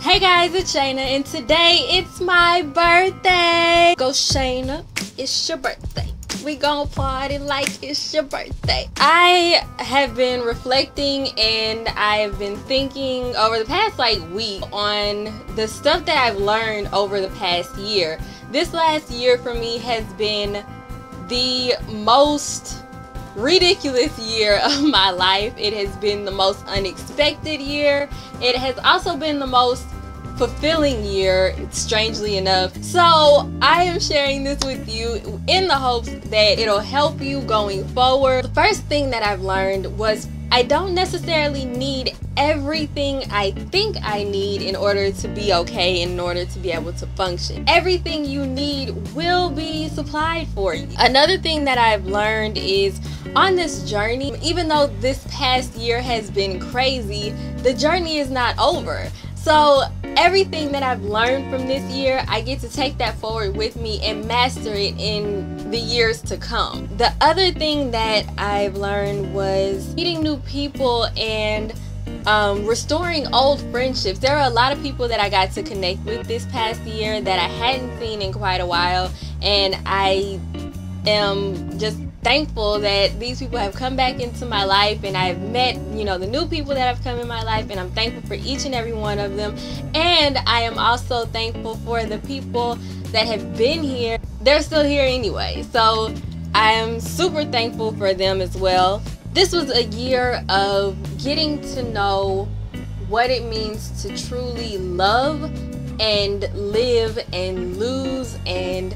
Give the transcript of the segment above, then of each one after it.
Hey guys, it's Shaina, and today it's my birthday. Go Shaina, it's your birthday. We gon' party like it's your birthday. I have been reflecting and I've been thinking over the past week on the stuff that I've learned over the past year. This last year for me has been the most ridiculous year of my life. It has been the most unexpected year. It has also been the most fulfilling year, strangely enough. So I am sharing this with you in the hopes that it'll help you going forward. The first thing that I've learned was I don't necessarily need everything I think I need in order to be okay, in order to be able to function. Everything you need will be supplied for you. Another thing that I've learned is on this journey, even though this past year has been crazy, the journey is not over. So everything that I've learned from this year, I get to take that forward with me and master it in the years to come. The other thing that I've learned was meeting new people and restoring old friendships. There are a lot of people that I got to connect with this past year that I hadn't seen in quite a while, and I am just thankful that these people have come back into my life, and I've met, you know, the new people that have come in my life, and I'm thankful for each and every one of them. And I am also thankful for the people that have been here. They're still here anyway, so I am super thankful for them as well. This was a year of getting to know what it means to truly love and live and lose and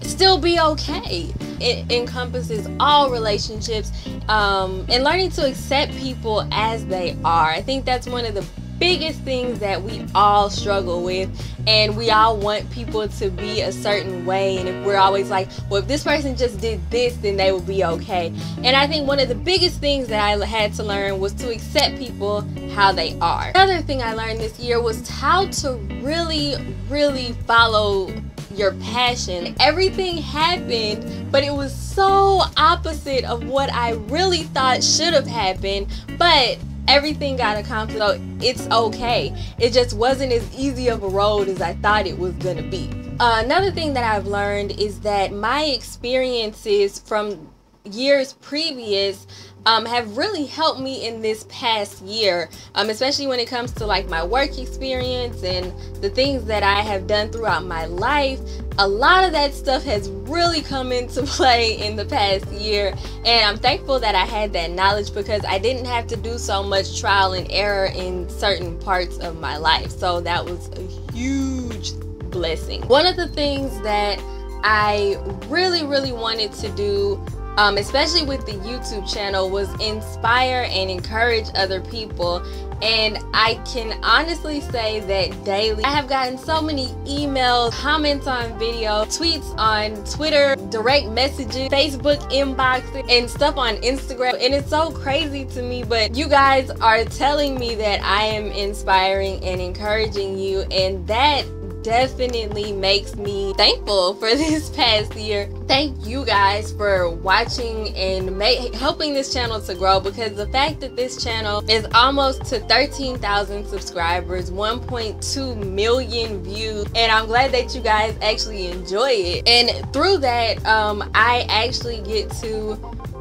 still be okay. It encompasses all relationships and learning to accept people as they are. I think that's one of the biggest things that we all struggle with, and we all want people to be a certain way, and if we're always like, well, if this person just did this, then they will be okay. And I think one of the biggest things that I had to learn was to accept people how they are. Another thing I learned this year was how to really follow your passion. Everything happened, but it was so opposite of what I really thought should have happened, but everything got accomplished, so it's okay. It just wasn't as easy of a road as I thought it was gonna be. Another thing that I've learned is that my experiences from years previous have really helped me in this past year, especially when it comes to like my work experience and the things that I have done throughout my life. A lot of that stuff has really come into play in the past year, and I'm thankful that I had that knowledge because I didn't have to do so much trial and error in certain parts of my life. So that was a huge blessing. One of the things that I really wanted to do, especially with the YouTube channel, was inspire and encourage other people. And I can honestly say that daily I have gotten so many emails, comments on video, tweets on Twitter, direct messages, Facebook inboxes, and stuff on Instagram. And it's so crazy to me, but you guys are telling me that I am inspiring and encouraging you, and that definitely makes me thankful for this past year. Thank you guys for watching and helping this channel to grow, because the fact that this channel is almost to 13,000 subscribers, 1.2 million views, and I'm glad that you guys actually enjoy it. And through that, I actually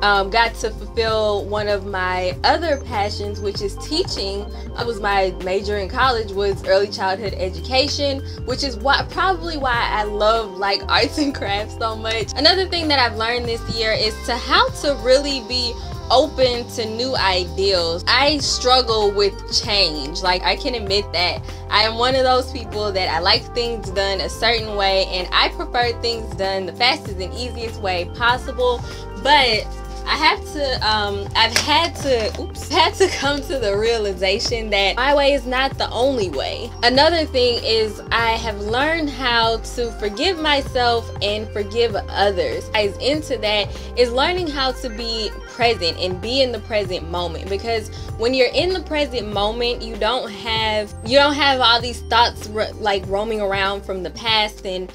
got to fulfill one of my other passions, which is teaching. It was my major in college, was early childhood education, which is probably why I love like arts and crafts so much. Another thing that I've learned this year is how to really be open to new ideals. I struggle with change. Like, I can admit that I am one of those people that I like things done a certain way, and I prefer things done the fastest and easiest way possible. But I've had to come to the realization that my way is not the only way. Another thing is I have learned how to forgive myself and forgive others. As into that is learning how to be present and be in the present moment, because when you're in the present moment, you don't have all these thoughts like roaming around from the past and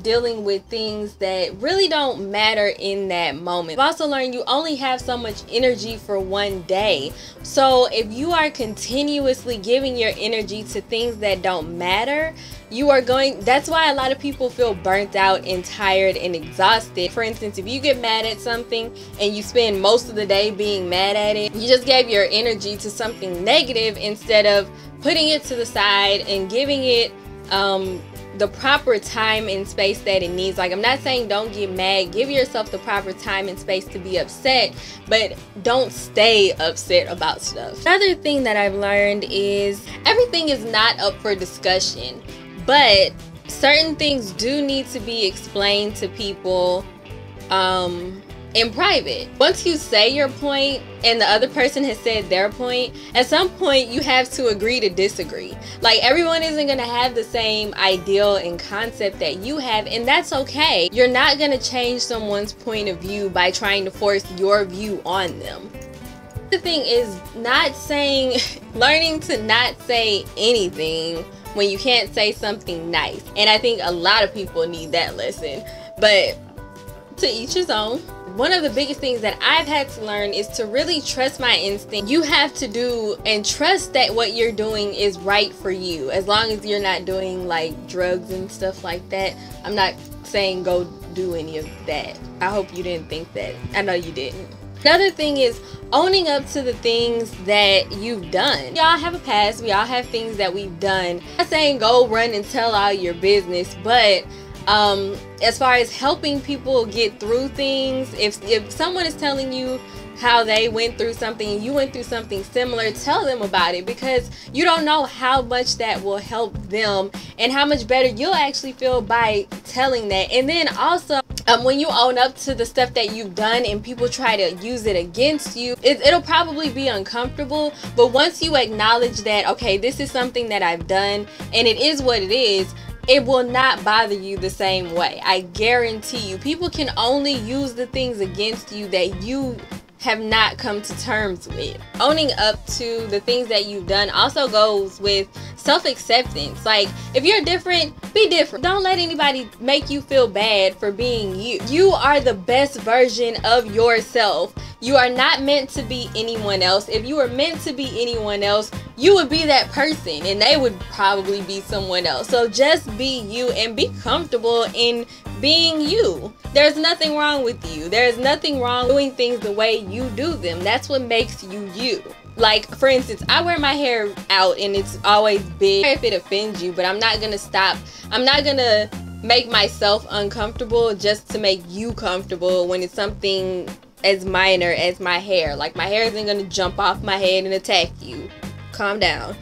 dealing with things that really don't matter in that moment. I've also also learned you only have so much energy for one day. So if you are continuously giving your energy to things that don't matter, that's why a lot of people feel burnt out and tired and exhausted. For instance, if you get mad at something and you spend most of the day being mad at it, you just gave your energy to something negative instead of putting it to the side and giving it the proper time and space that it needs. Like, I'm not saying don't get mad, give yourself the proper time and space to be upset, but don't stay upset about stuff. Another thing that I've learned is everything is not up for discussion, but certain things do need to be explained to people in private. Once you say your point and the other person has said their point, at some point you have to agree to disagree. Like, everyone isn't going to have the same ideal and concept that you have, and that's okay. You're not going to change someone's point of view by trying to force your view on them. The thing is learning to not say anything when you can't say something nice. And I think a lot of people need that lesson, but to each his own. One of the biggest things that I've had to learn is to really trust my instinct. You have to do and trust that what you're doing is right for you, as long as you're not doing like drugs and stuff like that. I'm not saying go do any of that. I hope you didn't think that. I know you didn't. Another thing is owning up to the things that you've done. We all have a past. We all have things that we've done. I'm not saying go run and tell all your business, but as far as helping people get through things, if someone is telling you how they went through something and you went through something similar, tell them about it, because you don't know how much that will help them and how much better you'll actually feel by telling that. And then also, when you own up to the stuff that you've done and people try to use it against you, it'll probably be uncomfortable. But once you acknowledge that, okay, this is something that I've done and it is what it is, it will not bother you the same way. I guarantee you. People can only use the things against you that you have not come to terms with. Owning up to the things that you've done also goes with self-acceptance. Like, if you're different, be different. Don't let anybody make you feel bad for being you. You are the best version of yourself. You are not meant to be anyone else. If you were meant to be anyone else, you would be that person and they would probably be someone else. So just be you and be comfortable in being you. There's nothing wrong with you. There's nothing wrong doing things the way you do them. That's what makes you you. Like, for instance, I wear my hair out and it's always big. If it offends you, but I'm not gonna stop. I'm not gonna make myself uncomfortable just to make you comfortable when it's something as minor as my hair. Like, my hair isn't gonna jump off my head and attack you. Calm down.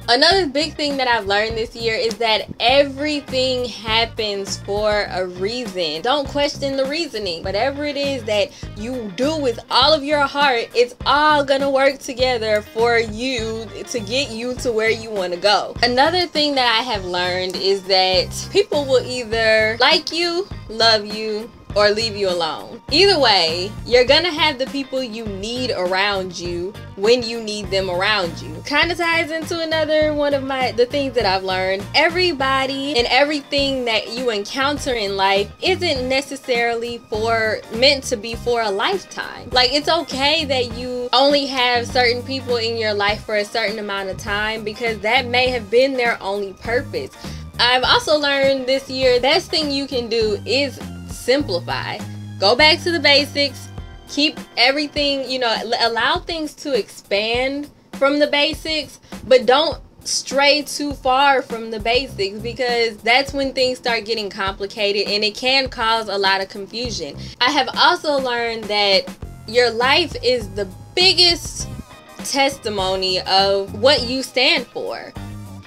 Another big thing that I've learned this year is that everything happens for a reason. Don't question the reasoning. Whatever it is that you do with all of your heart, it's all gonna work together for you to get you to where you want to go. Another thing that I have learned is that people will either like you, love you, or leave you alone. Either way, you're gonna have the people you need around you when you need them around you. Kind of ties into another one of the things that I've learned. Everybody and everything that you encounter in life isn't necessarily meant to be for a lifetime. Like, it's okay that you only have certain people in your life for a certain amount of time, because that may have been their only purpose. I've also learned this year, the best thing you can do is simplify. Go back to the basics. Keep everything, allow things to expand from the basics, but don't stray too far from the basics, because that's when things start getting complicated and it can cause a lot of confusion. I have also learned that your life is the biggest testimony of what you stand for.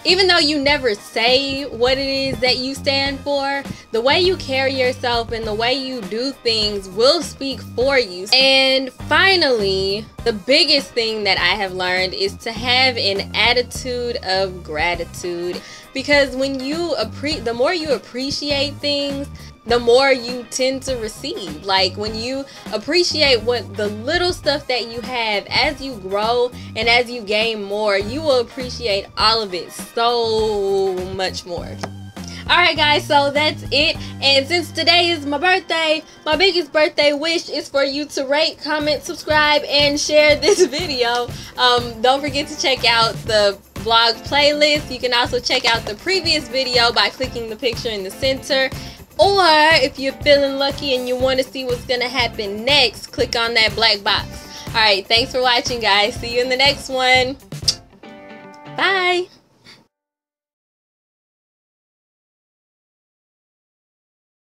Even though you never say what it is that you stand for, the way you carry yourself and the way you do things will speak for you. And finally, the biggest thing that I have learned is to have an attitude of gratitude. Because when the more you appreciate things, the more you tend to receive. Like, when you appreciate the little stuff that you have, as you grow and as you gain more, you will appreciate all of it so much more. Alright guys, so that's it. And since today is my birthday, my biggest birthday wish is for you to rate, comment, subscribe, and share this video. Don't forget to check out the vlog playlist. You can also check out the previous video by clicking the picture in the center. Or if you're feeling lucky and you want to see what's going to happen next, click on that black box. Alright, thanks for watching guys. See you in the next one. Bye.